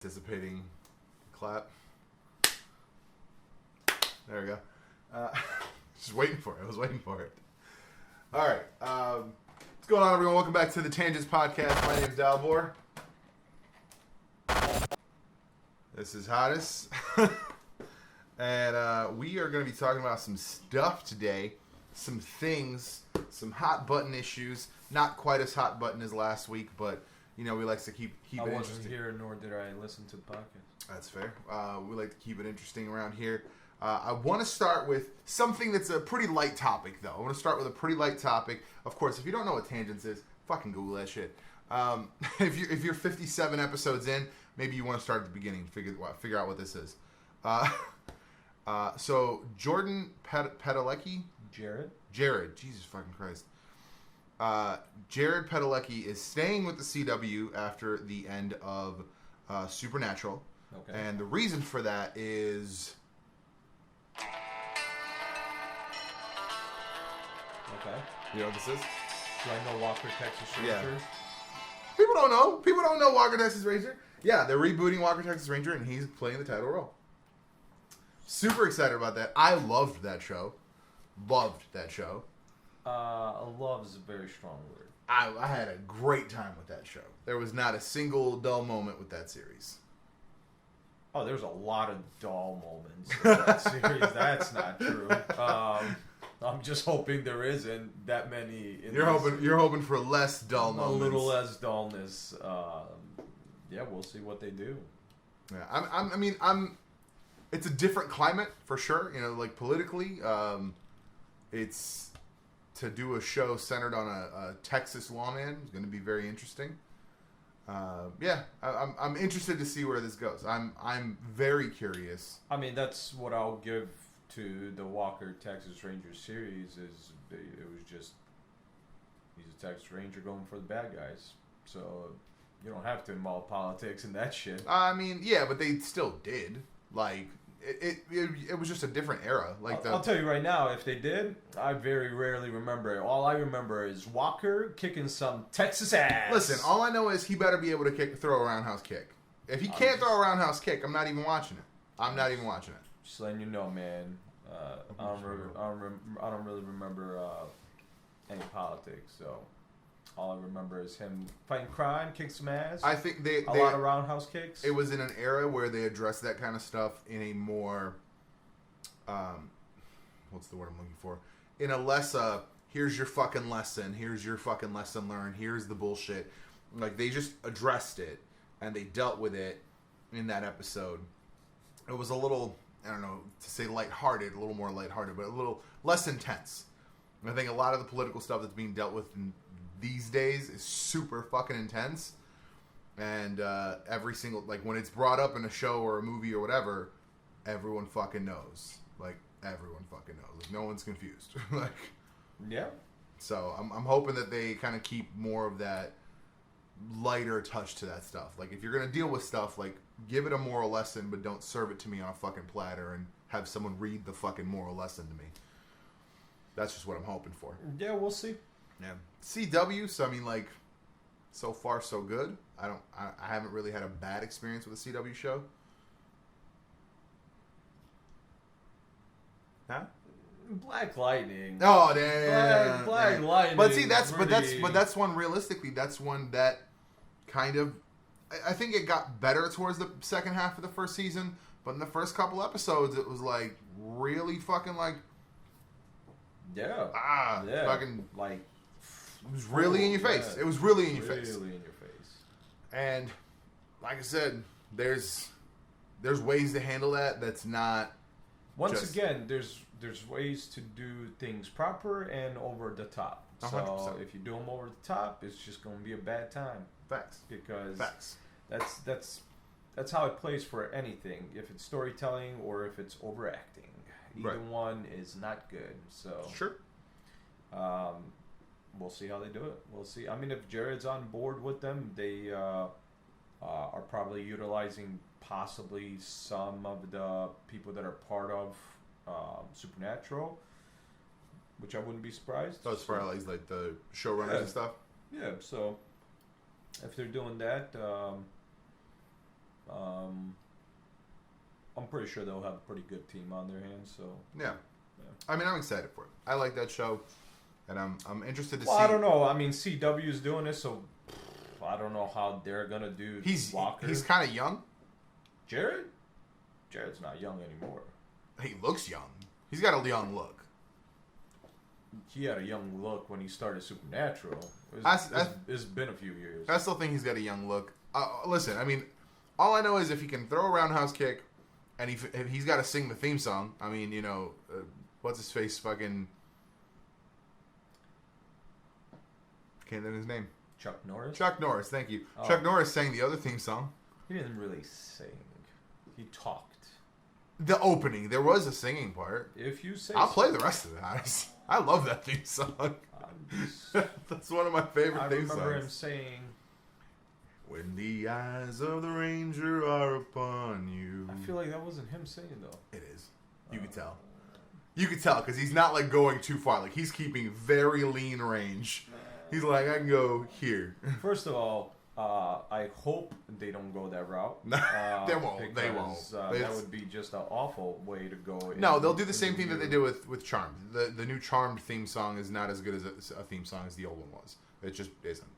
Anticipating clap. There we go. Just waiting for it. I was waiting for it. All right. What's going on, everyone? Welcome back to the Tangents Podcast. My name is Dalbor. This is Hottest. And we are going to be talking about some stuff today. Some things. Some hot button issues. Not quite as hot button as last week, but... You know, we like to keep it interesting. I wasn't here, nor did I listen to the podcast. That's fair. We like to keep it interesting around here. I want to start with something that's a pretty light topic, though. I want to start with a pretty light topic. Of course, if you don't know what Tangents is, fucking Google that shit. If you're 57 episodes in, maybe you want to start at the beginning and figure out what this is. So, Jordan Padalecki? Jared. Jesus fucking Christ. Jared Padalecki is staying with the CW after the end of Supernatural. Okay. And the reason for that is... Okay. You know what this is? Do I know Walker, Texas Ranger? Yeah. People don't know. People don't know Walker, Texas Ranger. Yeah, they're rebooting Walker, Texas Ranger, and he's playing the title role. Super excited about that. I loved that show. Love is a very strong word. I had a great time with that show. There was not a single dull moment with that series. Oh, there's a lot of dull moments in that series. That's not true. I'm just hoping there isn't that many. You're hoping for less dull moments. A little less dullness. Yeah, we'll see what they do. Yeah, it's a different climate for sure. You know, like politically, it's. To do a show centered on a Texas lawman is going to be very interesting. Yeah, I'm interested to see where this goes. I'm very curious. I mean, that's what I'll give to the Walker Texas Ranger series. Is it was just he's a Texas Ranger going for the bad guys, so you don't have to involve politics in that shit. I mean, yeah, but they still did. Like. It was just a different era. I'll tell you right now, if they did, I very rarely remember it. All I remember is Walker kicking some Texas ass. Listen, all I know is he better be able to throw a roundhouse kick. If he can't throw a roundhouse kick, I'm not even watching it. Just letting you know, man. I don't really remember any politics, so all I remember is him fighting crime, kick some ass. I think a lot of roundhouse kicks. It was in an era where they addressed that kind of stuff in a more, what's the word I'm looking for? In a less, here's your fucking lesson, learned, here's the bullshit. Like, they just addressed it, and they dealt with it in that episode. It was a little, I don't know, to say lighthearted, a little more lighthearted, but a little less intense. I think a lot of the political stuff that's being dealt with these days is super fucking intense, and every single, like, when it's brought up in a show or a movie or whatever, everyone fucking knows. Like, no one's confused. Like, yeah. So I'm hoping that they kind of keep more of that lighter touch to that stuff. Like, if you're gonna deal with stuff, like, give it a moral lesson, but don't serve it to me on a fucking platter and have someone read the fucking moral lesson to me. That's just what I'm hoping for. Yeah, we'll see. Yeah, CW. So I mean, like, so far so good. I haven't really had a bad experience with a CW show. Huh? Black Lightning. Oh damn. Black Lightning. But see, that's one realistically. That's one that kind of. I think it got better towards the second half of the first season, but in the first couple episodes, it was like really fucking like. Yeah. Fucking like. It was really in your face. Yeah. It was really in your face. Really in your face. And like I said, there's ways to handle that. That's not. Once again, there's ways to do things proper and over the top. 100%. So if you do them over the top, it's just going to be a bad time. Facts. Because Facts. That's how it plays for anything. If it's storytelling or if it's overacting, either one is not good. So sure. We'll see how they do it. We'll see. I mean, if Jared's on board with them, they are probably utilizing possibly some of the people that are part of Supernatural, which I wouldn't be surprised. So as far as like the showrunners and stuff? Yeah, so if they're doing that, I'm pretty sure they'll have a pretty good team on their hands. So yeah. I mean, I'm excited for it. I like that show, and I'm interested to see. I don't know. I mean, CW's doing this, so I don't know how they're gonna do. Walker. He's kind of young. Jared's not young anymore. He looks young. He's got a young look. He had a young look when he started Supernatural. It's been a few years. I still think he's got a young look. Listen, I mean, all I know is if he can throw a roundhouse kick, and if he's got to sing the theme song. I mean, you know, what's his face? Fucking can't think of his name. Chuck Norris. Chuck Norris. Thank you. Oh. Chuck Norris sang the other theme song. He didn't really sing. He talked. The opening, there was a singing part. If you say, I'll play the rest of that. I love that theme song. That's one of my favorite theme songs. I remember him saying, "When the eyes of the ranger are upon you." I feel like that wasn't him singing though. It is. You could tell. You could tell because he's not like going too far. Like he's keeping very lean range. He's like, I can go here. First of all, I hope they don't go that route. They won't. They won't. That would be just an awful way to go. No, they'll do the same thing that they do with Charmed. The new Charmed theme song is not as good as a theme song as the old one was. It just isn't.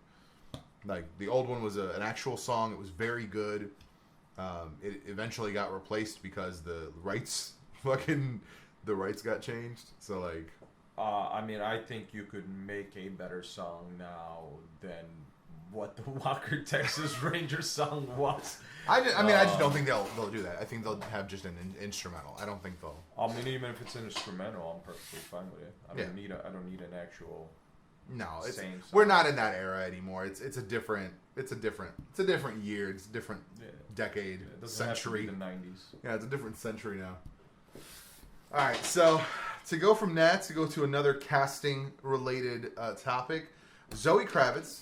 Like the old one was an actual song. It was very good. It eventually got replaced because the rights got changed. So like. I mean, I think you could make a better song now than what the Walker Texas Ranger song was. I just don't think they'll do that. I think they'll have just an instrumental. I don't think they'll. I mean, even if it's an instrumental, I'm perfectly fine with it. I don't need an actual. No, we're not in that era anymore. It's a different year. It's a different decade, it doesn't century. Have to be the 90s. Yeah, it's a different century now. All right, so to go from that to go to another casting related topic, Zoe Kravitz,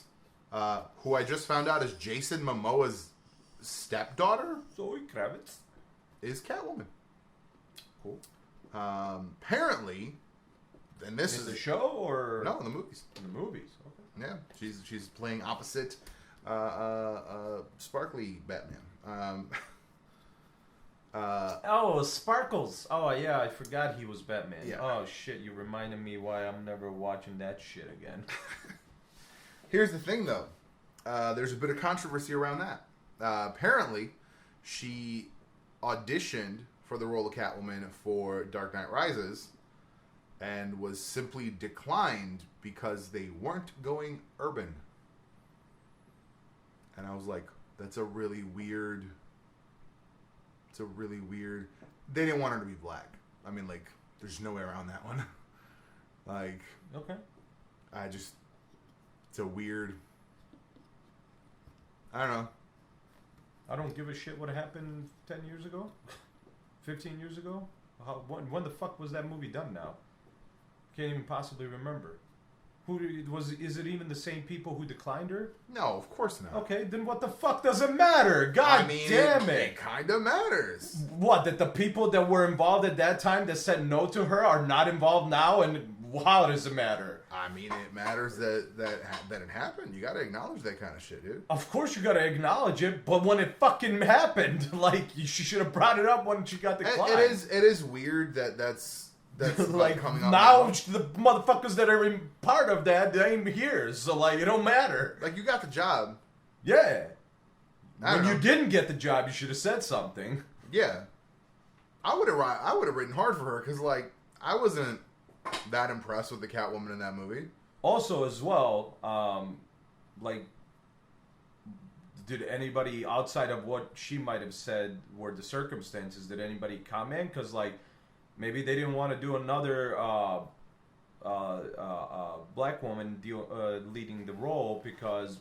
who I just found out is Jason Momoa's stepdaughter. Zoe Kravitz is Catwoman. Cool. Apparently, and this is the show or no, in the movies. In the movies, okay. Yeah, she's playing opposite Sparkly Batman. Sparkles. Oh yeah, I forgot he was Batman. Yeah. Oh shit, you reminded me why I'm never watching that shit again. Here's the thing though. There's a bit of controversy around that. Apparently, she auditioned for the role of Catwoman for Dark Knight Rises and was simply declined because they weren't going urban. And I was like, that's a really weird... They didn't want her to be black. I mean, like, there's no way around that one. Like... Okay. It's a weird... I don't know. I don't give a shit what happened 10 years ago? 15 years ago? When the fuck was that movie done now? Can't even possibly remember. Is it even the same people who declined her? No, of course not. Okay, then what the fuck does it matter? God damn it. It kind of matters. What, that the people that were involved at that time that said no to her are not involved now? And how does it matter? I mean, it matters that it happened. You gotta acknowledge that kind of shit, dude. Of course you gotta acknowledge it, but when it fucking happened, like, she should have brought it up when she got declined. It is weird that's like coming up now the motherfuckers that are in part of that, they ain't here, so like it don't matter. Like you got the job. Yeah. When you didn't get the job, you should have said something. Yeah. I would have written hard for her because like I wasn't that impressed with the Catwoman in that movie. Also, as well, like, did anybody outside of what she might have said were the circumstances? Did anybody comment? Because like. Maybe they didn't want to do another black woman leading the role because,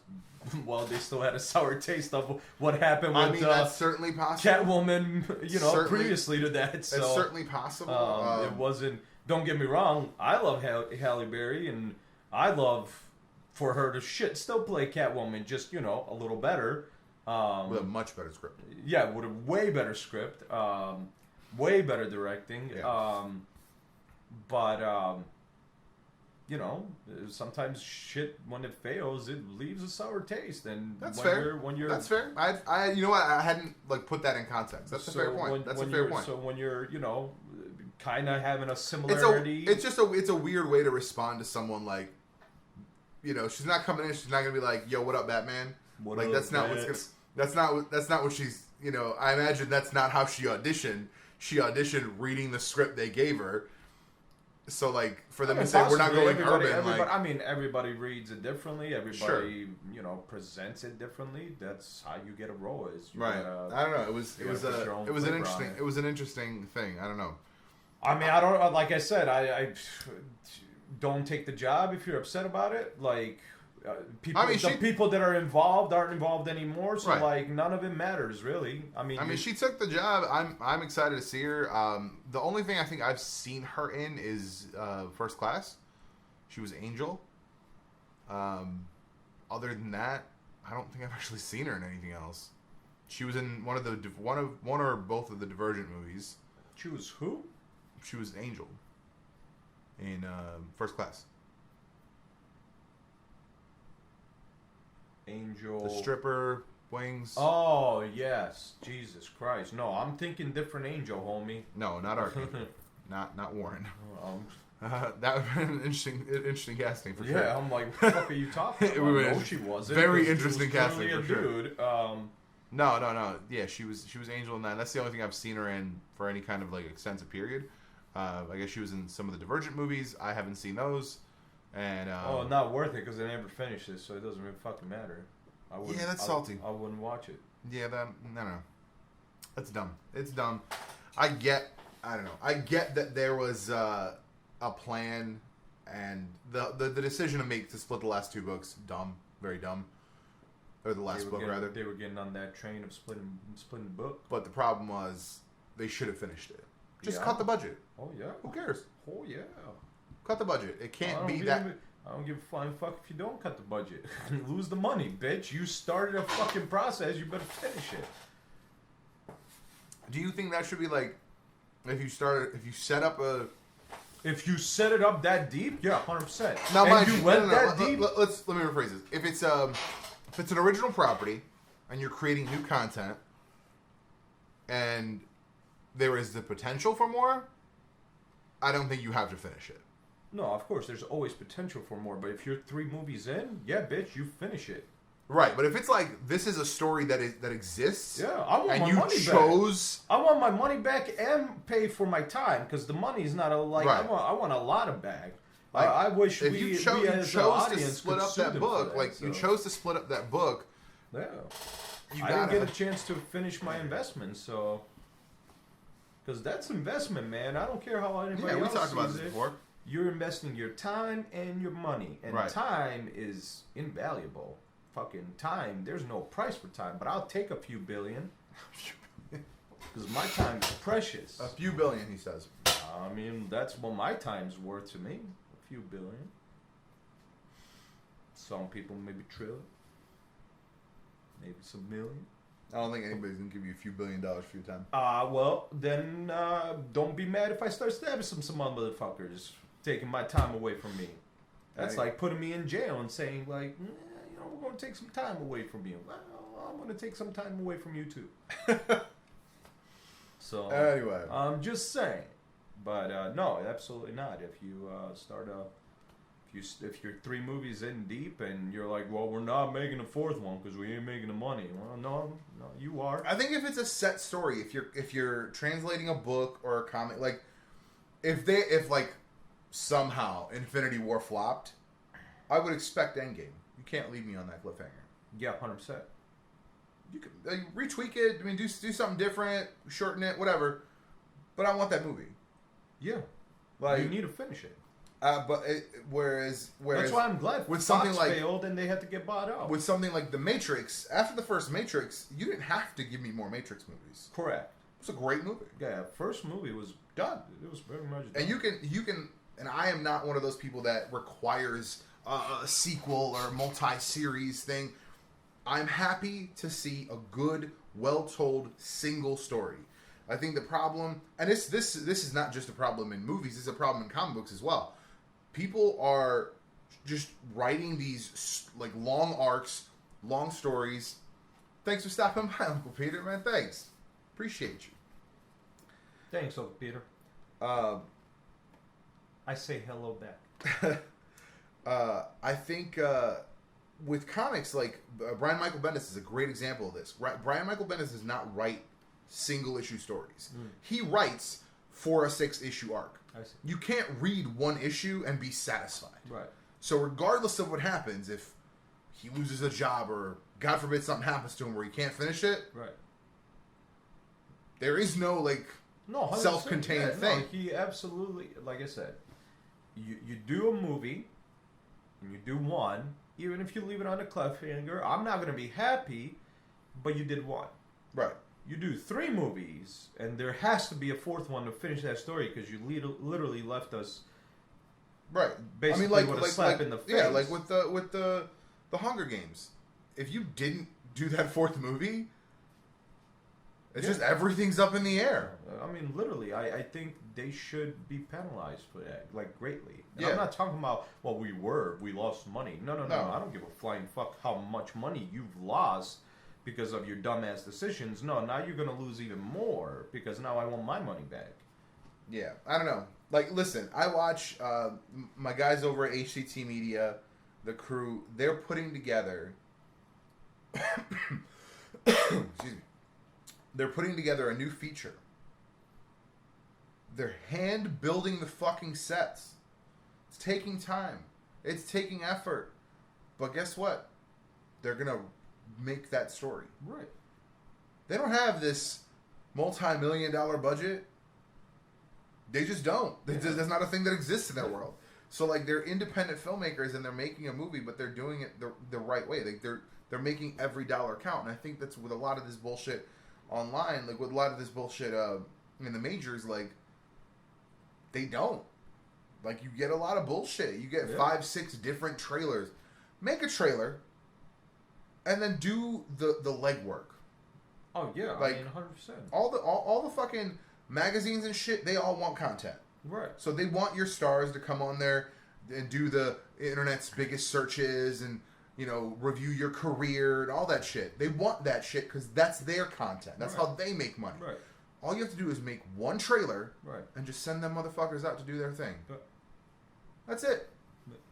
well, they still had a sour taste of what happened with. I mean, that's certainly possible. Catwoman, previously to that. So, it's certainly possible. It wasn't. Don't get me wrong. I love Halle Berry, and I love for her to still play Catwoman, just a little better. With a much better script. Yeah, with a way better script. Way better directing, yeah. but sometimes shit, when it fails, it leaves a sour taste. And that's when fair. When that's fair. I you know what? I hadn't put that in context. That's a fair point. That's a fair point. So when you're, kind of having a similarity, it's a weird way to respond to someone like, she's not coming in. She's not gonna be like, "Yo, what up, Batman?" That's not what she's. I imagine that's not how she auditioned. She auditioned reading the script they gave her. So, for them to say we're not going urban, everybody reads it differently. Everybody, presents it differently. That's how you get a role. Right. I don't know. It was an interesting thing. I don't know. I don't. Like I said, I don't take the job if you're upset about it. People that are involved aren't involved anymore, so none of it matters really. She took the job. I'm excited to see her. The only thing I think I've seen her in is First Class. She was Angel. Other than that, I don't think I've actually seen her in anything else. She was in one or both of the Divergent movies. She was who? She was Angel in First Class. Angel. The stripper, wings. Oh, yes. Jesus Christ. No, I'm thinking different Angel, homie. No, not Archangel. not Warren. That would have been an interesting casting for sure. Yeah, I'm like, what the fuck are you talking about? No, she wasn't. Very interesting casting for sure. Dude. No. Yeah, she was Angel in that. That's the only thing I've seen her in for any kind of extensive period. I guess she was in some of the Divergent movies. I haven't seen those. And not worth it because I never finished it, so it doesn't really fucking matter. Yeah, that's salty. I wouldn't watch it. Yeah, no. That's dumb. It's dumb. I get that there was a plan, and the decision to split the last two books, dumb, very dumb. Or the last book, rather. They were getting on that train of splitting the book. But the problem was, they should have finished it. Just cut the budget. Oh, yeah. Who cares? Oh, yeah. Cut the budget. It can't be that... I don't give a flying fuck if you don't cut the budget. You lose the money, bitch. You started a fucking process. You better finish it. Do you think that should be if you set up a... If you set it up that deep, yeah, 100%. Now, and you went that deep... Let me rephrase this. If it's an original property, and you're creating new content, and there is the potential for more, I don't think you have to finish it. No, of course, there's always potential for more, but if you're 3 movies in, yeah, bitch, you finish it. Right, but if it's this is a story that exists, yeah, I want and my you money chose... back. I want my money back and pay for my time, because the money is not right. I want a lot of back. I wish we as an audience to split up that book, you chose to split up that book. Yeah, I didn't get a chance to finish my investment, so because that's investment, man. I don't care how anybody else sees it. Yeah, we talked about this before. You're investing your time and your money, and time is invaluable. Fucking time, there's no price for time, but I'll take a few billion because my time is precious. A few billion, he says. That's what my time's worth to me. A few billion. Some people maybe trillion, maybe some million. I don't think anybody's gonna give you a few $1 billion for your time. Well, then don't be mad if I start stabbing some motherfuckers, taking my time away from me. That's like putting me in jail and saying we're going to take some time away from you. Well, I'm going to take some time away from you too. So anyway, I'm just saying. But no, absolutely not. If you if you're 3 movies in deep and you're like, well, we're not making a 4th one because we ain't making the money. Well, no, you are. I think if it's a set story, if you're translating a book or a comic, if somehow Infinity War flopped, I would expect Endgame. You can't leave me on that cliffhanger. Yeah, 100%. You can retweak it. Do something different, shorten it, whatever. But I want that movie. Yeah, you need to finish it. Whereas that's why I'm glad with Fox something failed and they had to get bought out. With something like The Matrix, after the first Matrix, you didn't have to give me more Matrix movies. Correct. It's a great movie. Yeah, first movie was done. It was very much done. And you can, and I am not one of those people that requires a sequel or a multi-series thing. I'm happy to see a good, well-told single story. I think the problem, and this is not just a problem in movies, it's a problem in comic books as well. people are just writing these like long arcs, long stories. Thanks for stopping by, Uncle Peter, man. Thanks. Appreciate you. Thanks, Uncle Peter. I say hello back. I think with comics, like Brian Michael Bendis is a great example of this. Brian Michael Bendis does not write single issue stories. He writes for a 6-issue arc. I see. You can't read one issue and be satisfied. Right. So regardless of what happens, if he loses a job or God forbid something happens to him where he can't finish it, right, there is no like 100%, self-contained thing. No, he absolutely, like I said, you do a movie and you do one, even if you leave it on a cliffhanger, I'm not going to be happy, but you did one. Right. You do 3 movies, and there has to be a 4th one to finish that story because you literally left us. Right. Basically, I mean, with a slap in the face. Yeah, like with the Hunger Games. If you didn't do that 4th movie, it's just everything's up in the air. I mean, literally, I think they should be penalized for that, like, greatly. And Yeah. I'm not talking about, well, we lost money. No. I don't give a flying fuck how much money you've lost because of your dumbass decisions. No, now you're going to lose even more because now I want my money back. Yeah, I don't know. Like, listen, I watch my guys over at HCT Media, the crew, they're putting together... excuse me. They're putting together a new feature. They're hand building the fucking sets. It's taking time. It's taking effort. But guess what? They're going to make that story. Right. They don't have this multi-million-dollar budget. They just don't. There's not a thing that exists in that world. So, like, they're independent filmmakers and they're making a movie, but they're doing it the right way. Like, they're making every dollar count. And I think that's with a lot of this bullshit online, like with a lot of this bullshit in the majors, like, they don't. Like, you get a lot of bullshit. You get 5-6 different trailers. Make a trailer and then do the legwork. Oh, yeah. Like, I mean, 100%. All the fucking magazines and shit, they all want content. Right. So they want your stars to come on there and do the internet's biggest searches and, you know, review your career and all that shit. They want that shit because that's their content. That's how they make money. Right. All you have to do is make one trailer Right. and just send them motherfuckers out to do their thing. But, that's it.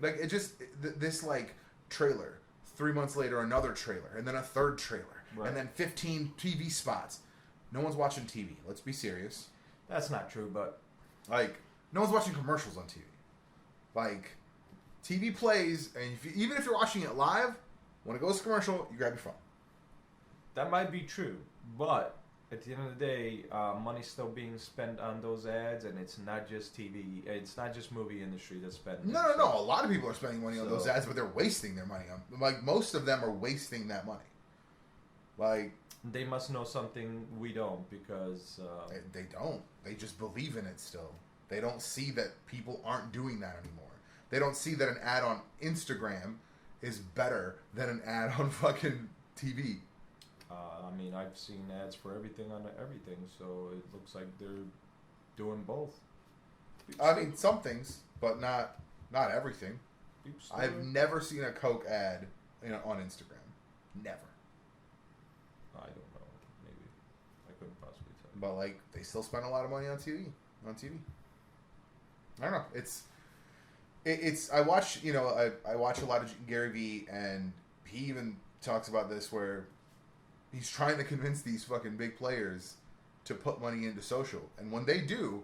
Like, it just, this, like, trailer. 3 months later, another trailer. And then a third trailer. Right. And then 15 TV spots. No one's watching TV. Let's be serious. that's not true, but... Like, no one's watching commercials on TV. Like... TV plays, and even if you're watching it live, when it goes to commercial, you grab your phone. That might be true, but at the end of the day, money's still being spent on those ads, and it's not just TV. It's not just movie industry that's spending. No. A lot of people are spending money on those ads, but they're wasting their money on. Like, most of them are wasting that money. Like, they must know something we don't, because they don't. They just believe in it still. They don't see that people aren't doing that anymore. They don't see that an ad on Instagram is better than an ad on fucking TV. I mean, I've seen ads for everything on everything, so it looks like they're doing both. I mean, some things, but not everything. I've never seen a Coke ad on Instagram. Never. I don't know. Maybe. I couldn't possibly tell you. But, like, they still spend a lot of money on TV. I don't know. It's I watch, I watch a lot of Gary Vee, and he even talks about this where he's trying to convince these fucking big players to put money into social. And when they do,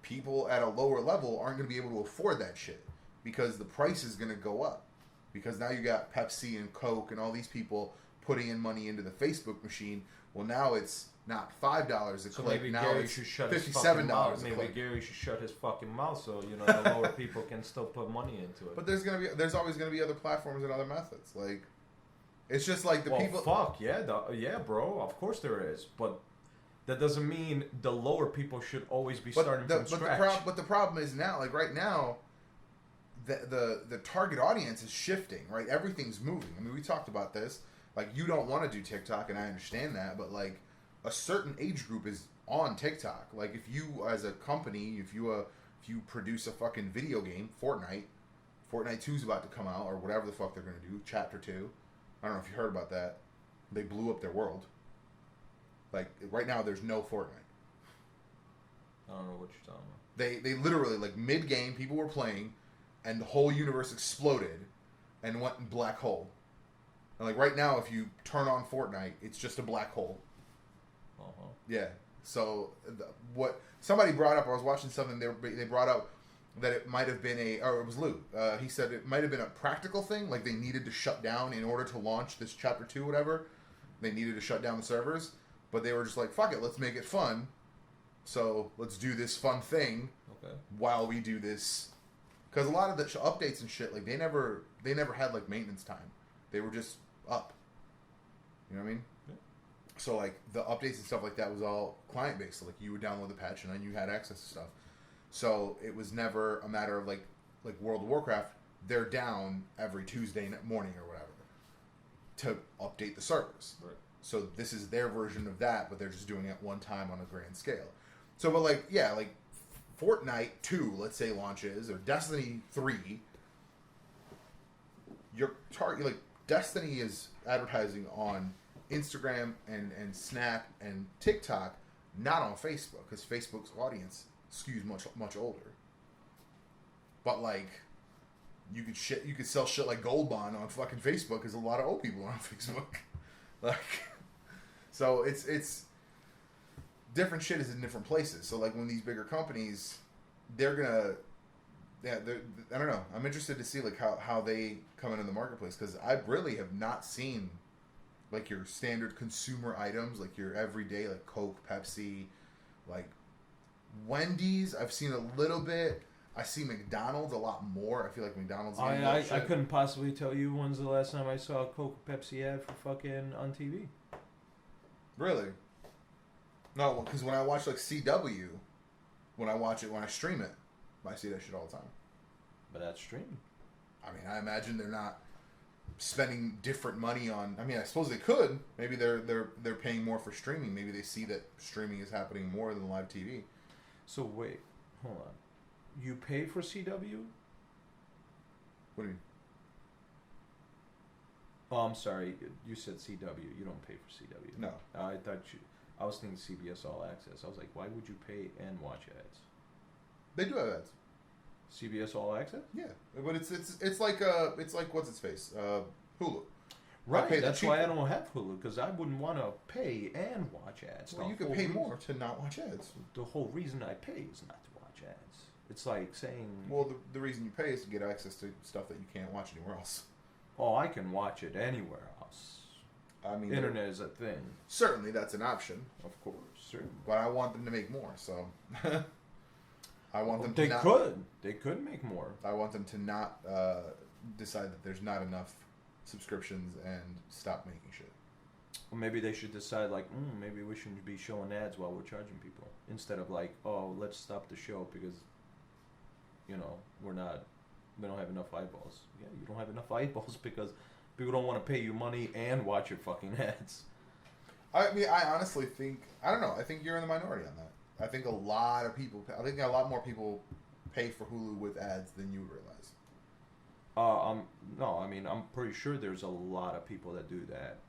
people at a lower level aren't going to be able to afford that shit because the price is going to go up. Because now you got Pepsi and Coke and all these people putting in money into the Facebook machine. Well, now it's not $5 a click. Maybe now Gary it's should shut $57 his fucking mouth. a Maybe click. Gary should shut his fucking mouth so the lower people can still put money into it. But there's always gonna be other platforms and other methods. Like, it's just like the people. Fuck yeah, bro. Of course there is, but that doesn't mean the lower people should always be starting from scratch. But the problem is now, like right now, the target audience is shifting. Right, everything's moving. I mean, we talked about this. Like, you don't want to do TikTok, and I understand that, but like, a certain age group is on TikTok. Like, if you, as a company, if you produce a fucking video game, Fortnite, Fortnite 2 is about to come out, or whatever the fuck they're going to do. Chapter 2. I don't know if you heard about that. They blew up their world. Like, right now, there's no Fortnite. I don't know what you're talking about. They literally, like, mid-game, people were playing, and the whole universe exploded and went in black hole. And, like, right now, if you turn on Fortnite, it's just a black hole. Uh-huh. Yeah. So, what somebody brought up, I was watching something, they brought up that it might have been or it was Lou. He said it might have been a practical thing, like they needed to shut down in order to launch this Chapter 2, whatever. They needed to shut down the servers, but they were just like, fuck it, let's make it fun. So, let's do this fun thing while we do this. Because a lot of the updates and shit, like, they never had, like, maintenance time. They were just up. You know what I mean? Yeah. So, like, the updates and stuff like that was all client-based. So, like, you would download the patch and then you had access to stuff. So, it was never a matter of, like World of Warcraft, they're down every Tuesday morning or whatever to update the servers. Right. So, this is their version of that, but they're just doing it one time on a grand scale. So, but, like, yeah, like, Fortnite 2, let's say, launches, or Destiny 3, your target, like, Destiny is advertising on Instagram and Snap and TikTok, not on Facebook, because Facebook's audience skews much older. But, like, you could sell shit like Gold Bond on fucking Facebook, because a lot of old people are on Facebook. Like, so it's different shit is in different places. So, like, when these bigger companies, they're gonna, I don't know. I'm interested to see, like, how they come into the marketplace, because I really have not seen, like, your standard consumer items, like your everyday, like Coke, Pepsi, like Wendy's. I've seen a little bit. I see McDonald's a lot more. I feel like McDonald's. I couldn't possibly tell you when's the last time I saw a Coke Pepsi ad for fucking on TV. Really? No, because when I watch, like, CW, when I stream it, I see that shit all the time. But that's streaming. I mean, I imagine they're not spending different money on. I mean, I suppose they could. Maybe they're paying more for streaming. Maybe they see that streaming is happening more than live TV. So wait, hold on. You pay for CW? What do you mean? Oh, I'm sorry. You said CW. You don't pay for CW. No. I was thinking CBS All Access. I was like, why would you pay and watch ads? They do have ads. CBS All Access? Yeah, but it's like what's its face? Hulu. Right. That's why I don't have Hulu, because I wouldn't want to pay and watch ads. Well, you could pay more to not watch ads. The whole reason I pay is not to watch ads. It's like saying... Well, the reason you pay is to get access to stuff that you can't watch anywhere else. Oh, I can watch it anywhere else. I mean, internet is a thing. Certainly, that's an option. Of course, certainly. But I want them to make more, so... I want them to They could make more. I want them to not decide that there's not enough subscriptions and stop making shit. Well, maybe they should decide, like, maybe we shouldn't be showing ads while we're charging people. Instead of, like, oh, let's stop the show because, you know, we don't have enough eyeballs. Yeah, you don't have enough eyeballs because people don't want to pay you money and watch your fucking ads. I mean, I honestly think, I don't know, I think you're in the minority on that. I think a lot more people pay for Hulu with ads than you realize. No, I mean, I'm pretty sure there's a lot of people that do that,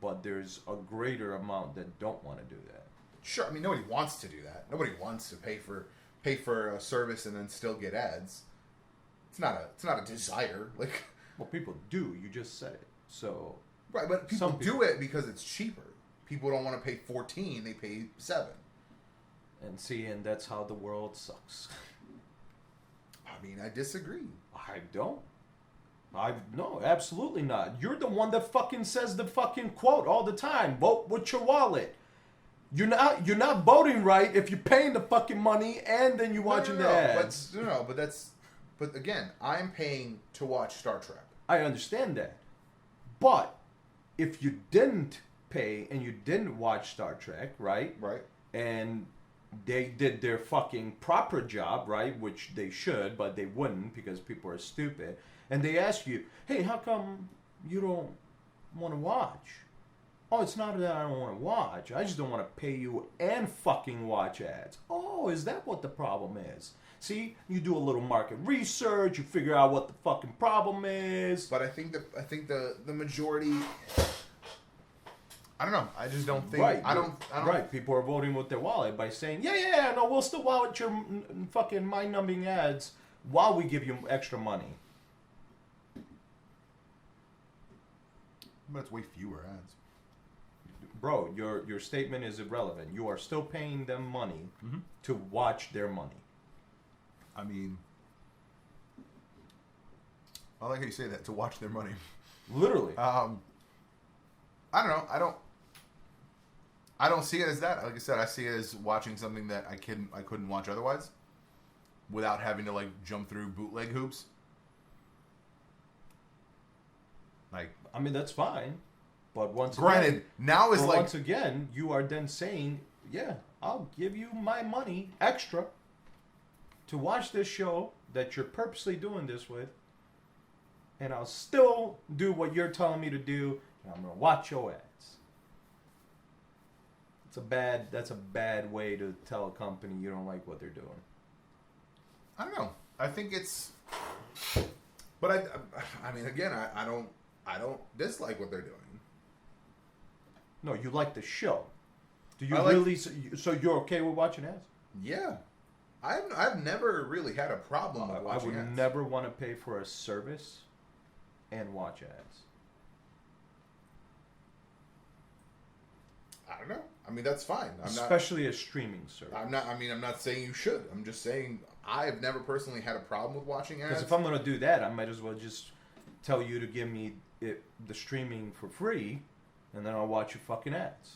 but there's a greater amount that don't want to do that. Sure, I mean, nobody wants to do that. Nobody wants to pay for a service and then still get ads. It's not a desire. Like, well, people do. You just said it. So right, but people do it because it's cheaper. People don't want to pay $14; they pay $7. And that's how the world sucks. I mean, I disagree. I don't. No, absolutely not. You're the one that fucking says the fucking quote all the time. Vote with your wallet. You're not voting right if you're paying the fucking money and then you're watching the ads. But again, I'm paying to watch Star Trek. I understand that. But if you didn't pay and you didn't watch Star Trek, right? Right. And they did their fucking proper job, right? Which they should, but they wouldn't because people are stupid. And they ask you, hey, how come you don't want to watch? Oh, it's not that I don't want to watch. I just don't want to pay you and fucking watch ads. Oh, is that what the problem is? See, you do a little market research, you figure out what the fucking problem is. But I think the majority. I don't know. I just don't think. Right. I don't. Right. People are voting with their wallet by saying, yeah, no, we'll still watch your fucking mind-numbing ads while we give you extra money. But it's way fewer ads. Bro, your statement is irrelevant. You are still paying them money to watch their money. I mean, I like how you say that, to watch their money. Literally. I don't know. I don't see it as that. Like I said, I see it as watching something that I couldn't watch otherwise, without having to like jump through bootleg hoops. Like, I mean, that's fine. But once again, you are then saying, yeah, I'll give you my money extra to watch this show that you're purposely doing this with, and I'll still do what you're telling me to do, and I'm going to watch your ads. That's a bad way to tell a company you don't like what they're doing. I don't know. I think it's, but I mean, again, I don't dislike what they're doing. No, you like the show. Do you like, really? So you're okay with watching ads? Yeah, I've never really had a problem with watching ads. I would never want to pay for a service and watch ads. I don't know. I mean, that's fine. Especially a streaming service. I'm not saying you should. I'm just saying I've never personally had a problem with watching ads. Because if I'm going to do that, I might as well just tell you to give me the streaming for free, and then I'll watch your fucking ads.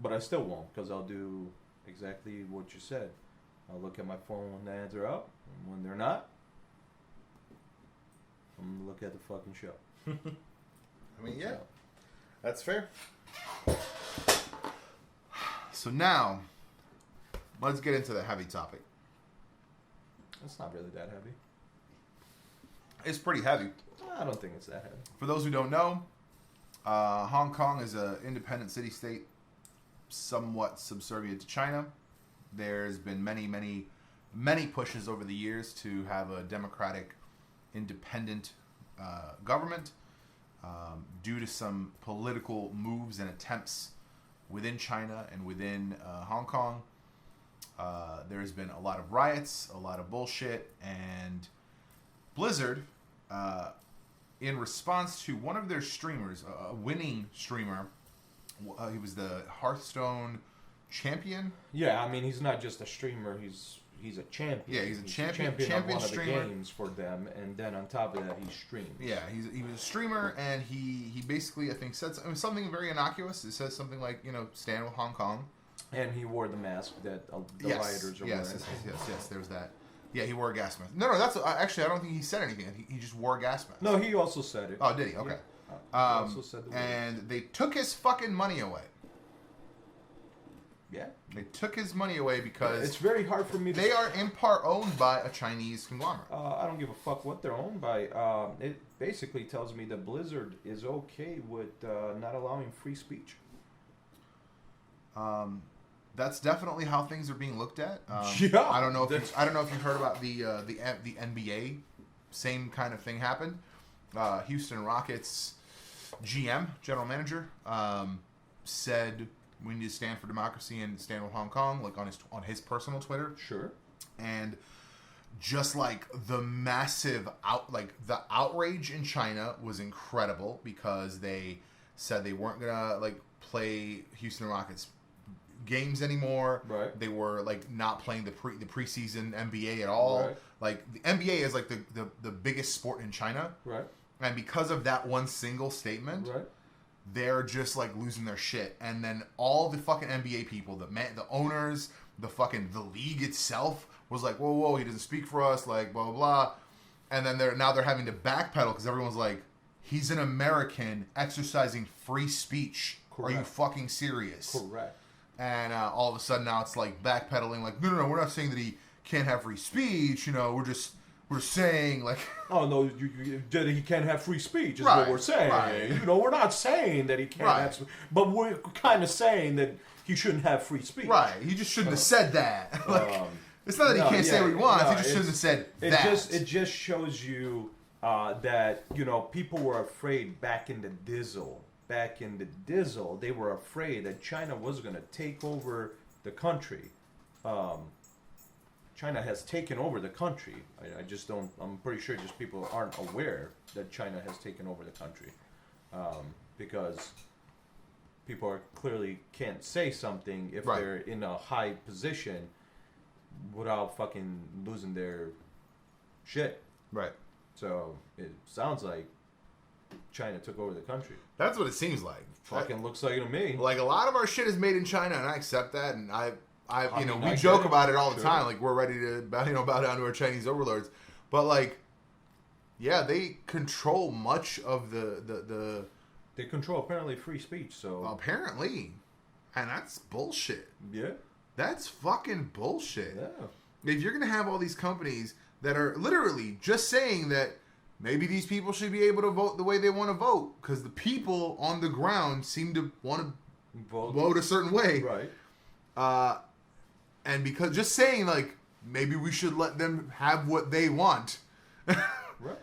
But I still won't, because I'll do exactly what you said. I'll look at my phone when the ads are up, and when they're not, I'm going to look at the fucking show. I mean, yeah, that's fair. So now, let's get into the heavy topic. It's not really that heavy. It's pretty heavy. I don't think it's that heavy. For those who don't know, Hong Kong is an independent city-state, somewhat subservient to China. There's been many pushes over the years to have a democratic, independent government. Due to some political moves and attempts within China and within Hong Kong, there's been a lot of riots, a lot of bullshit, and Blizzard, in response to one of their streamers, a winning streamer, he was the Hearthstone champion. Yeah, I mean, he's not just a streamer, he's a champion. Yeah, he's a champion of one streamer. Of the games for them, and then on top of that, he streams. Yeah, he was a streamer, and he basically, I think, said something very innocuous. It says something like, stand with Hong Kong. And he wore the mask that the rioters are wearing. Yes, there's that. Yeah, he wore a gas mask. No, that's actually, I don't think he said anything. He just wore a gas mask. No, he also said it. Oh, did he? Okay. Yeah. He also said the word. And they took his fucking money away. Yeah. They took his money away because it's very hard for me to... They are in part owned by a Chinese conglomerate. I don't give a fuck what they're owned by. It basically tells me that Blizzard is okay with not allowing free speech. That's definitely how things are being looked at. Yeah. I don't know if you've heard about the NBA. Same kind of thing happened. Houston Rockets GM, general manager, said we need to stand for democracy and stand with Hong Kong, like on his personal Twitter. Sure. And just like the massive the outrage in China was incredible because they said they weren't gonna play Houston Rockets games anymore. Right. They were not playing the preseason NBA at all. Right. Like the NBA is the biggest sport in China. Right. And because of that one single statement, right, they're just losing their shit. And then all the fucking NBA people, the owners, the league itself was like, whoa, he doesn't speak for us, blah blah blah. And then they're having to backpedal because everyone's like, he's an American exercising free speech. Correct. Are you fucking serious? Correct. And all of a sudden now it's backpedaling, no, we're not saying that he can't have free speech. We're just we're saying like. Oh no, that he can't have free speech is Right, what we're saying. right. You know, we're not saying that he can't Right. have, but we're kind of saying that he shouldn't have free speech. Right, he just shouldn't have said that. Like, it's not that he can't say what he wants. He just shouldn't have said that. It just shows you that people were afraid back in the Dizzle. Back in the Dizzle, they were afraid that China was going to take over the country. China has taken over the country. I just don't. I'm pretty sure just people aren't aware that China has taken over the country, because people are clearly can't say something if they're in a high position without fucking losing their shit. Right. So it sounds like China took over the country. That's what it seems like. Fucking looks like it to me. Like, a lot of our shit is made in China, and I accept that, and we I joke get it. about it all the Sure. time. Like, we're ready to bow down to our Chinese overlords. But, like, yeah, they control much of the They control apparently free speech, so apparently. And that's bullshit. yeah. That's fucking bullshit. Yeah. If you're going to have all these companies that are literally just saying that maybe these people should be able to vote the way they want to vote, because the people on the ground seem to want to vote a certain way. Right. And because just saying, like, maybe we should let them have what they want. Right.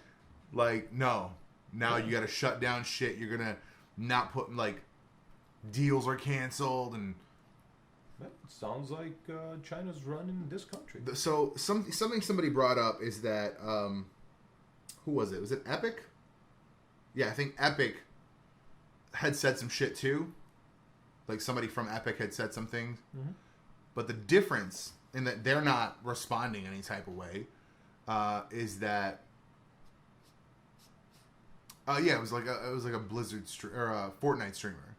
Like, no. Now you got to shut down shit. You're going to not put, like, deals are canceled. And It sounds like China's running this country. so something somebody brought up is that, who was it? Was it Epic? Yeah, I think Epic had said some shit too. Like, somebody from Epic had said some things. Mm-hmm. But the difference in that they're not responding any type of way is that it was like a Blizzard or a Fortnite streamer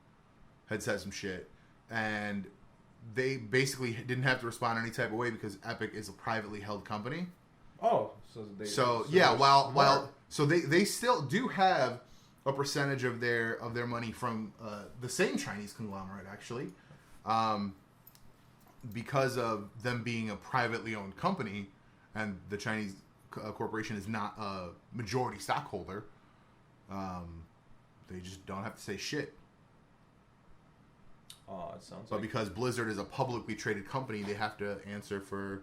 had said some shit, and they basically didn't have to respond any type of way because Epic is a privately held company. Oh, so they still do have a percentage of their money from the same Chinese conglomerate, actually, because of them being a privately owned company, and the Chinese corporation is not a majority stockholder. They just don't have to say shit. Oh, it sounds. But because Blizzard is a publicly traded company, they have to answer for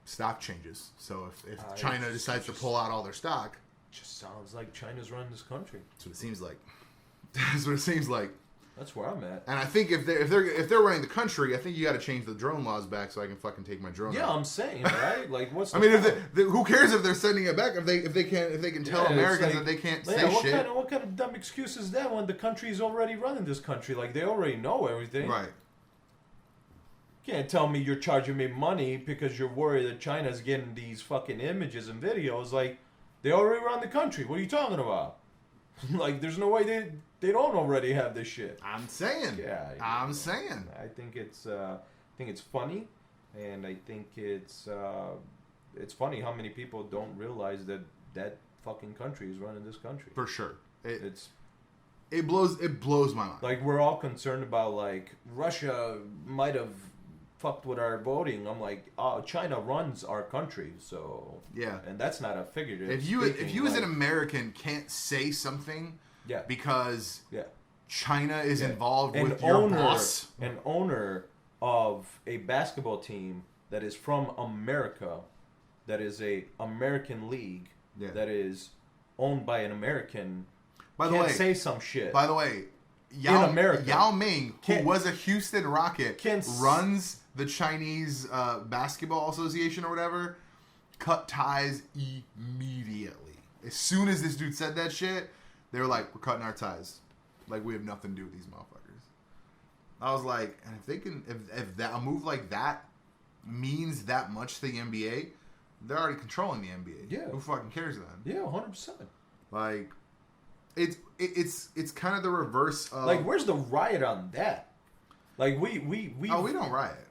stock changes. So if China decides to pull out all their stock, just sounds like China's running this country. that's what it seems like. That's what it seems like. That's where I'm at. And I think if they're running the country, I think you got to change the drone laws back so I can fucking take my drone. Yeah, out. I'm saying, right? Like, what's? I mean, who cares if they're sending it back if they can tell Americans that they can't say what shit. What kind of dumb excuse is that when the country's already running this country? Like, they already know everything. Right. Can't tell me you're charging me money because you're worried that China's getting these fucking images and videos. Like, they already run the country. What are you talking about? Like, there's no way they don't already have this shit. I'm saying. Yeah. I'm saying. I think it's funny, and I think it's funny how many people don't realize that fucking country is running this country. For sure. It blows my mind. like, we're all concerned about, like, Russia might have fucked with our voting. I'm like, China runs our country, so yeah, and that's not a figurative. If you as an American can't say something, because China is involved with your boss, an owner of a basketball team that is from America, that is a American league, that is owned by an American. By the way, say some shit. By the way, Yao Ming, who was a Houston Rocket, runs the Chinese Basketball Association or whatever, cut ties immediately. As soon as this dude said that shit, they were like, we're cutting our ties. Like, we have nothing to do with these motherfuckers. I was like, and if a move like that means that much to the NBA, they're already controlling the NBA. Yeah. Who fucking cares then? Yeah, 100%. Like, it's kind of the reverse of... Like, where's the riot on that? Like, we don't riot.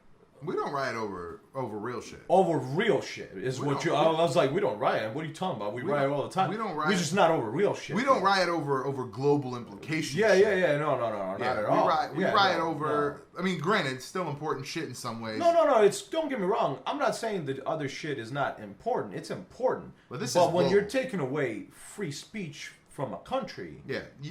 We don't riot over real shit. Over real shit is what you. I was like, we don't riot. What are you talking about? We riot all the time. We don't riot. We're just not over real shit. We don't riot over global implications. Yeah. No, Yeah, not at all. We riot over. No. I mean, granted, it's still important shit in some ways. No. It's, don't get me wrong. I'm not saying that other shit is not important. It's important. But when you're taking away free speech from a country,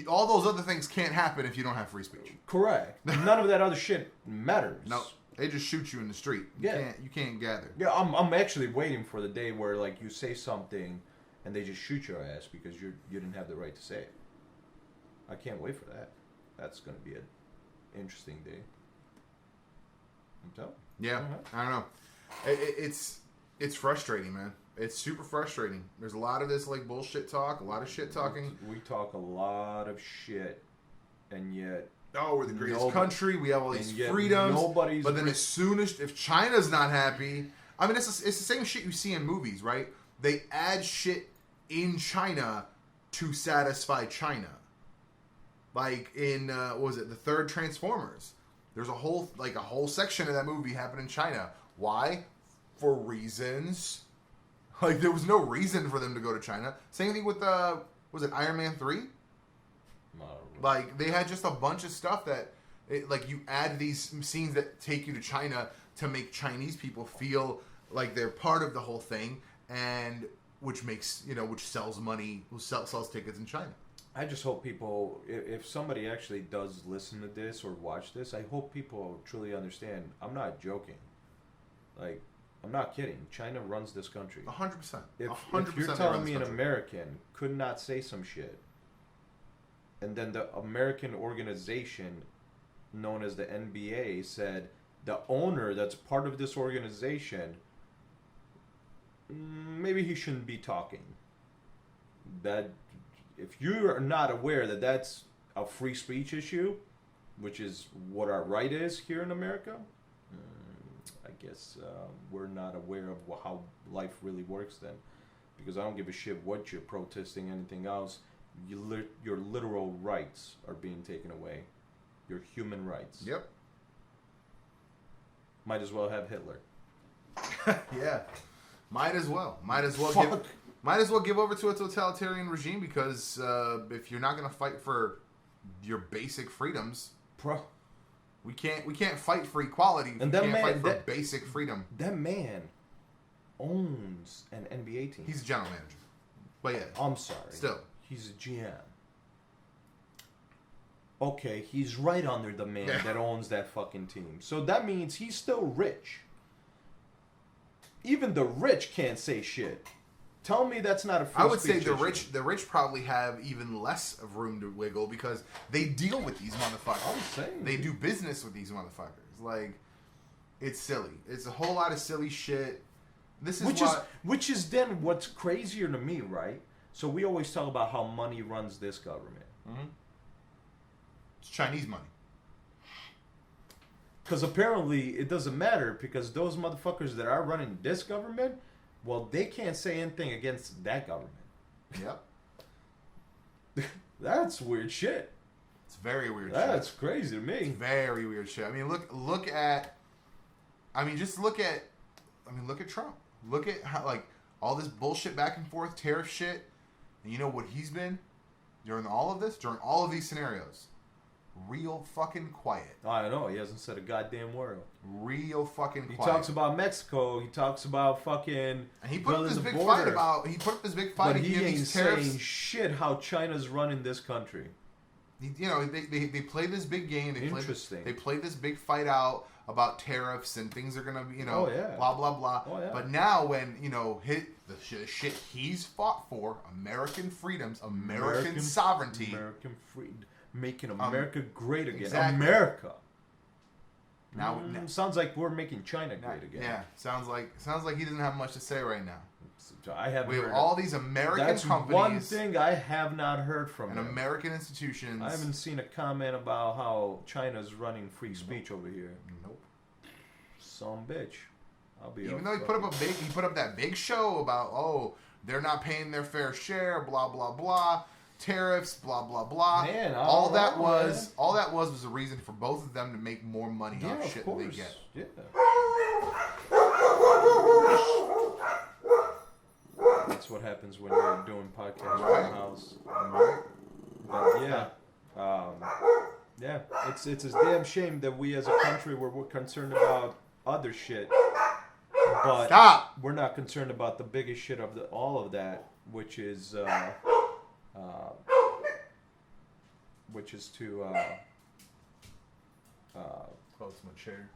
all those other things can't happen if you don't have free speech. Correct. None of that other shit matters. No. They just shoot you in the street. You can't gather. Yeah, I'm actually waiting for the day where like you say something and they just shoot your ass because you didn't have the right to say it. I can't wait for that. That's going to be an interesting day. I'm telling you. Yeah, I don't know. It's frustrating, man. It's super frustrating. There's a lot of this like bullshit talk, a lot of shit talking. We talk a lot of shit, and yet. Oh, we're the greatest country. We have all these freedoms. But then as soon as if China's not happy, I mean, it's the same shit you see in movies, right? They add shit in China to satisfy China. Like in what was it, the third Transformers? There's a whole section of that movie happened in China. Why? For reasons. Like there was no reason for them to go to China. Same thing with was it Iron Man 3? Like, they had just a bunch of stuff that, you add these scenes that take you to China to make Chinese people feel like they're part of the whole thing, and which makes, which sells money, sells tickets in China. I just hope people, if somebody actually does listen to this or watch this, I hope people truly understand. I'm not joking. Like, I'm not kidding. China runs this country. 100%. If you're telling me an American could not say some shit, and then the American organization known as the NBA said the owner that's part of this organization, maybe he shouldn't be talking. That if you are not aware that that's a free speech issue, which is what our right is here in America, I guess we're not aware of how life really works then. Because I don't give a shit what you're protesting, anything else. Your literal rights are being taken away. Your human rights. Yep. Might as well have Hitler. Yeah. Might as well give over to a totalitarian regime because if you're not going to fight for your basic freedoms, bro, we can't fight for equality. We can't fight for basic freedom. That man owns an NBA team. He's a general manager. But yeah. I'm sorry. Still. He's a GM. Okay, he's right under the man that owns that fucking team. So that means he's still rich. Even the rich can't say shit. Tell me that's not a free I would say issue. the rich probably have even less of room to wiggle because they deal with these motherfuckers. I'm saying. They do business with these motherfuckers. Like, it's silly. It's a whole lot of silly shit. Which is then what's crazier to me, right? So we always talk about how money runs this government. Mm-hmm. It's Chinese money. Because apparently it doesn't matter because those motherfuckers that are running this government, well, they can't say anything against that government. Yep. That's weird shit. It's very weird shit. That's crazy to me. It's very weird shit. I mean, look at Trump. Look at how, like, all this bullshit back and forth, tariff shit. And you know what he's been during all of this? During all of these scenarios. Real fucking quiet. I don't know. He hasn't said a goddamn word. Real fucking quiet. He talks about Mexico. He talks about fucking. And he put up this big fight about. He put up this big fight against these tariffs. Saying shit how China's running this country. They play this big game. Interesting. They play this big fight out about tariffs and things are gonna be, blah blah blah. Oh, yeah. But now when the shit he's fought for, American freedoms, American sovereignty, American freedom. Making America great again. Exactly. America. Now sounds like we're making China great again. Yeah, sounds like he doesn't have much to say right now. We have all these American companies. One thing I have not heard from and him. American institutions. I haven't seen a comment about how China's running free speech over here. Nope. Some bitch. I'll be. Even though he put up that big show about they're not paying their fair share, blah blah blah. tariffs, blah blah blah. Man, all that was a reason for both of them to make more money off shit that they get. Yeah. That's what happens when you're doing podcasts from the house. But yeah, it's a damn shame that we as a country we're concerned about other shit, but we're not concerned about the biggest shit of all of that, which is to close my chair.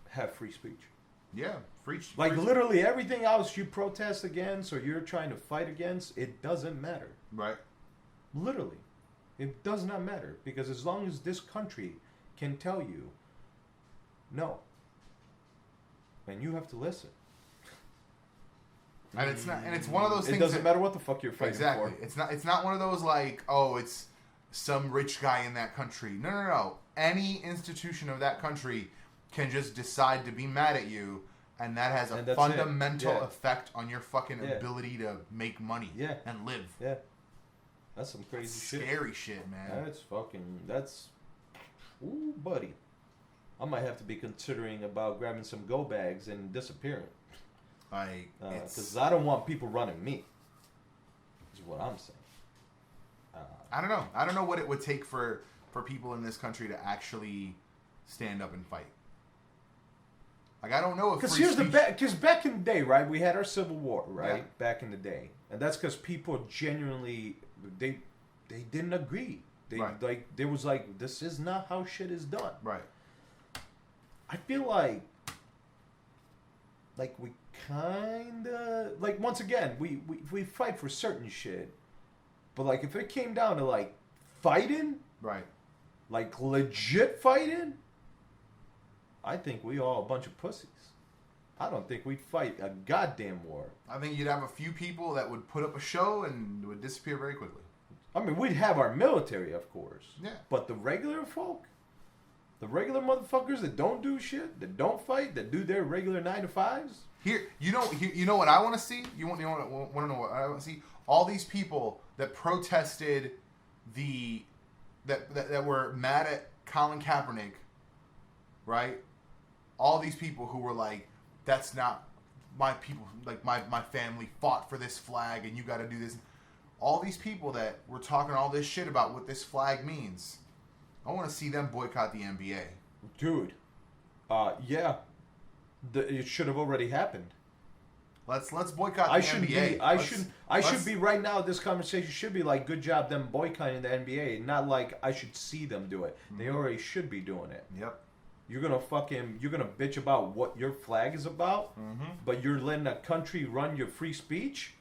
Have free speech. Yeah, like literally everything else you protest against or you're trying to fight against, it doesn't matter. Right. Literally. It does not matter. Because as long as this country can tell you no, and you have to listen. And it's not, and it's one of those things. It doesn't matter what the fuck you're fighting for. Exactly. It's not one of those like, oh, it's some rich guy in that country. No. Any institution of that country can just decide to be mad at you, and that has a fundamental effect on your fucking ability to make money and live. Yeah. That's some crazy shit. Scary shit, man. Ooh, buddy. I might have to be considering about grabbing some go bags and disappearing. Because I don't want people running me. Is what I'm saying. I don't know. I don't know what it would take for people in this country to actually stand up and fight. Like, I don't know if because back in the day, right, we had our Civil War, right? Yeah. Back in the day, and that's because people genuinely they didn't agree. There was like, this is not how shit is done. Right. I feel like we kind of like, once again we fight for certain shit, but like if it came down to like fighting, right, like legit fighting, I think we all a bunch of pussies. I don't think we'd fight a goddamn war. I think you'd have a few people that would put up a show and would disappear very quickly. I mean, we'd have our military, of course. Yeah. But the regular folk, the regular motherfuckers that don't do shit, that don't fight, that do their regular 9 to 5s. You know what I want to see? You want to know what I want to see? All these people that protested that were mad at Colin Kaepernick, right? All these people who were like, that's not my people, like my family fought for this flag and you got to do this. All these people that were talking all this shit about what this flag means, I want to see them boycott the NBA. Dude, yeah, it should have already happened. Let's boycott the NBA. I should be right now. This conversation should be like, good job them boycotting the NBA, not like I should see them do it. Mm-hmm. They already should be doing it. Yep. You're gonna bitch about what your flag is about, mm-hmm. but you're letting a country run your free speech.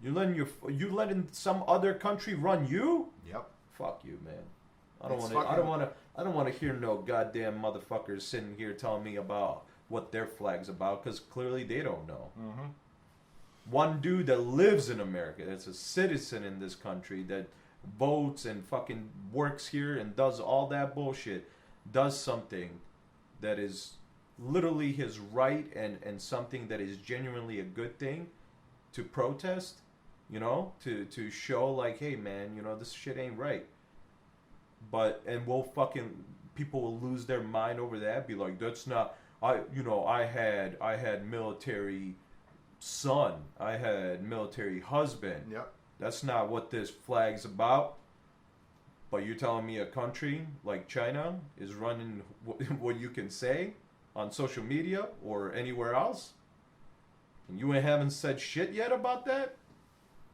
You're letting some other country run you? Yep. Fuck you, man. I don't want to hear no goddamn motherfuckers sitting here telling me about what their flag's about, because clearly they don't know. Mm-hmm. One dude that lives in America, that's a citizen in this country, that votes and fucking works here and does all that bullshit, does something that is literally his right and something that is genuinely a good thing to protest, to show like, hey man, this shit ain't right. And people will lose their mind over that, be like, that's not, I had military son, I had military husband. Yep. That's not what this flag's about. But you're telling me a country like China is running what you can say on social media or anywhere else? And you haven't said shit yet about that?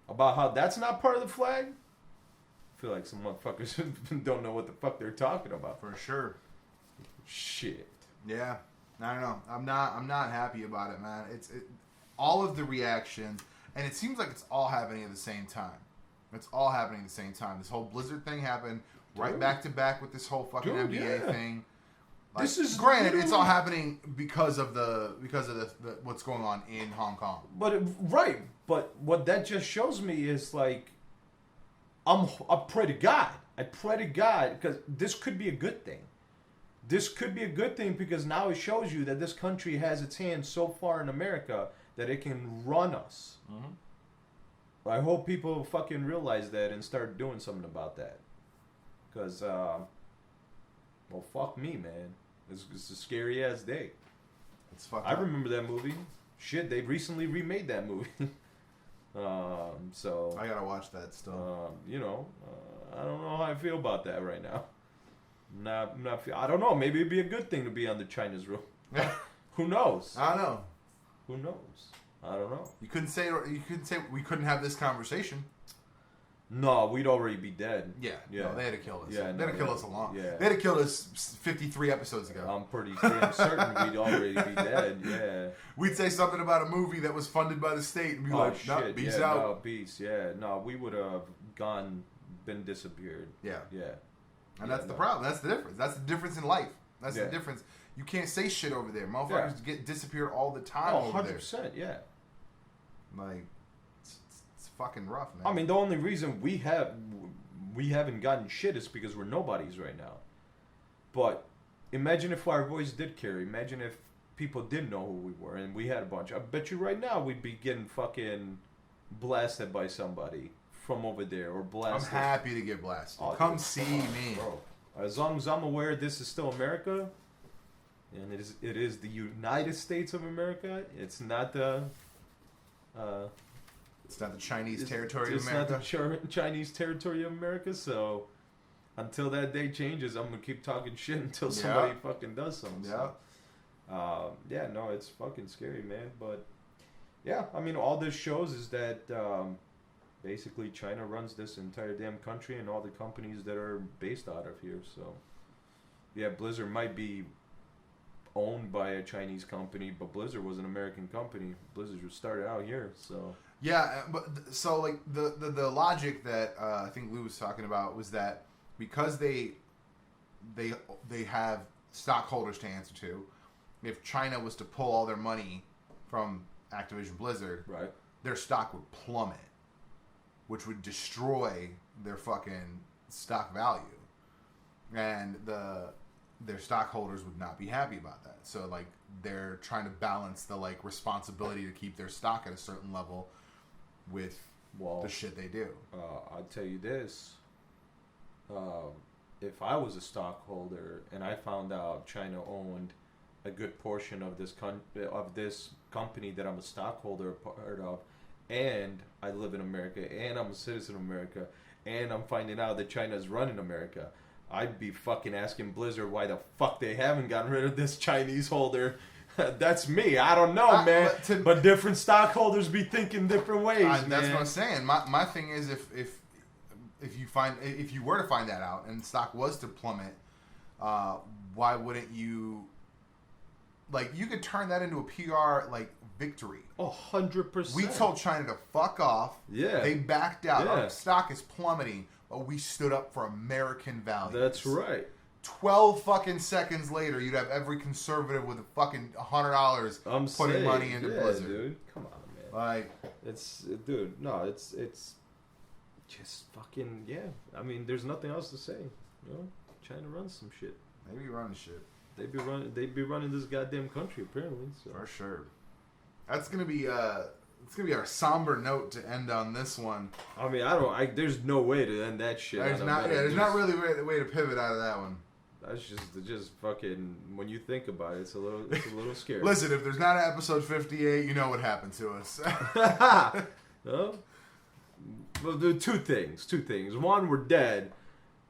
About how that's not part of the flag? I feel like some motherfuckers don't know what the fuck they're talking about. For sure. Shit. Yeah. I don't know. I'm not happy about it, man. It's all of the reactions, and it seems like it's all happening at the same time. It's all happening at the same time. This whole Blizzard thing happened right back to back with this whole fucking NBA thing. Like, this is granted, it's all happening because of the what's going on in Hong Kong. But what that just shows me is like, I pray to God, because this could be a good thing. This could be a good thing because now it shows you that this country has its hands so far in America that it can run us. Mm-hmm. I hope people fucking realize that and start doing something about that. Because, well, fuck me, man. It's a scary ass day. It's fucked I up. remember that movie. Shit, they recently remade that movie. So I gotta watch that still. you know, I don't know how I feel about that right now. I don't know. Maybe it'd be a good thing to be under China's rule. Who knows? I don't know. Who knows? I don't know. You couldn't say we couldn't have this conversation. No, we'd already be dead. Yeah. No, they had to kill us. Yeah, they had to kill us a long. Yeah. They had to kill us 53 episodes ago. I'm pretty damn certain we'd already be dead. Yeah. We'd say something about a movie that was funded by the state and be like, shit. "No, peace yeah, out." No, peace. Yeah. No, we would have been disappeared. Yeah. Yeah. And that's the problem. That's the difference. That's the difference in life. That's the difference. You can't say shit over there. Motherfuckers get disappeared all the time over there. 100%, yeah. Like, it's fucking rough, man. I mean, the only reason we haven't gotten shit is because we're nobodies right now. But imagine if our voice did carry. Imagine if people did know who we were and we had a bunch. I bet you right now we'd be getting fucking blasted by somebody from over there or blasted. I'm happy to get blasted. Oh, Come see me. Bro. As long as I'm aware this is still America, and it is the United States of America. It's not the It's not the Chinese territory of America. It's not the Chinese territory of America. So until that day changes, I'm gonna keep talking shit until somebody fucking does something. Yeah. So, yeah, no, it's fucking scary, man. But yeah, I mean, all this shows is that basically China runs this entire damn country and all the companies that are based out of here. So yeah, Blizzard might be owned by a Chinese company, but Blizzard was an American company. Blizzard was started out here, so yeah. But so like the logic that I think Lou was talking about was that because they have stockholders to answer to, if China was to pull all their money from Activision Blizzard, right, their stock would plummet, which would destroy their fucking stock value, and their stockholders would not be happy about that. So like they're trying to balance the like responsibility to keep their stock at a certain level with the shit they do. I'll tell you this: if I was a stockholder and I found out China owned a good portion of this company that I'm a stockholder part of, and I live in America, and I'm a citizen of America, and I'm finding out that China's running America, I'd be fucking asking Blizzard why the fuck they haven't gotten rid of this Chinese holder. That's me. I don't know, man. But different stockholders be thinking different ways, man. That's what I'm saying. My thing is if you were to find that out and stock was to plummet, why wouldn't you? Like, you could turn that into a PR like victory. 100%. We told China to fuck off. Yeah. They backed out. Yeah. Our stock is plummeting, but we stood up for American values. That's right. 12 fucking seconds later, you'd have every conservative with a fucking $100 putting money into Blizzard. Dude. Come on, man. Like, it's just fucking, yeah. I mean, there's nothing else to say. You know, China runs some shit. they be running shit. They be running this goddamn country apparently. So. For sure. That's gonna be our somber note to end on this one. I mean, there's no way to end that shit. There's not really a way to pivot out of that one. That's just fucking, when you think about it, it's a little scary. Listen, if there's not an episode 58, you know what happened to us. No? Well, there are two things. One, we're dead,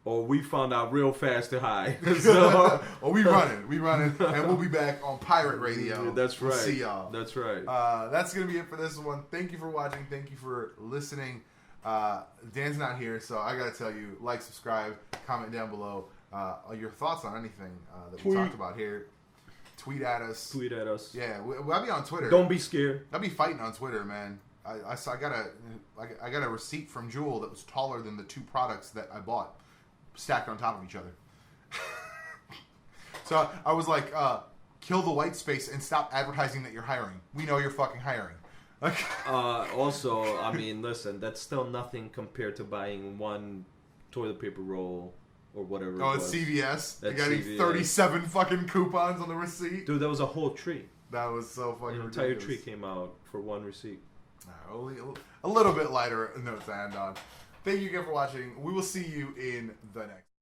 or we found out real fast and high. So, well, we running, and we'll be back on Pirate Radio. That's right. We'll see y'all. That's right. That's gonna be it for this one. Thank you for watching. Thank you for listening. Dan's not here, so I gotta tell you, like, subscribe, comment down below your thoughts on anything that we talked about here. Tweet at us. Yeah, I'll be on Twitter. Don't be scared. I'll be fighting on Twitter, man. I got a receipt from Jewel that was taller than the two products that I bought, stacked on top of each other. So I was like, kill the white space and stop advertising that you're hiring. We know you're fucking hiring. Also, I mean, listen, that's still nothing compared to buying one toilet paper roll or whatever. Oh, it's CVS. They got 37 fucking coupons on the receipt. Dude, that was a whole tree. That was so fucking ridiculous. An entire tree came out for one receipt. Only a little bit lighter note to end on. Thank you again for watching. We will see you in the next.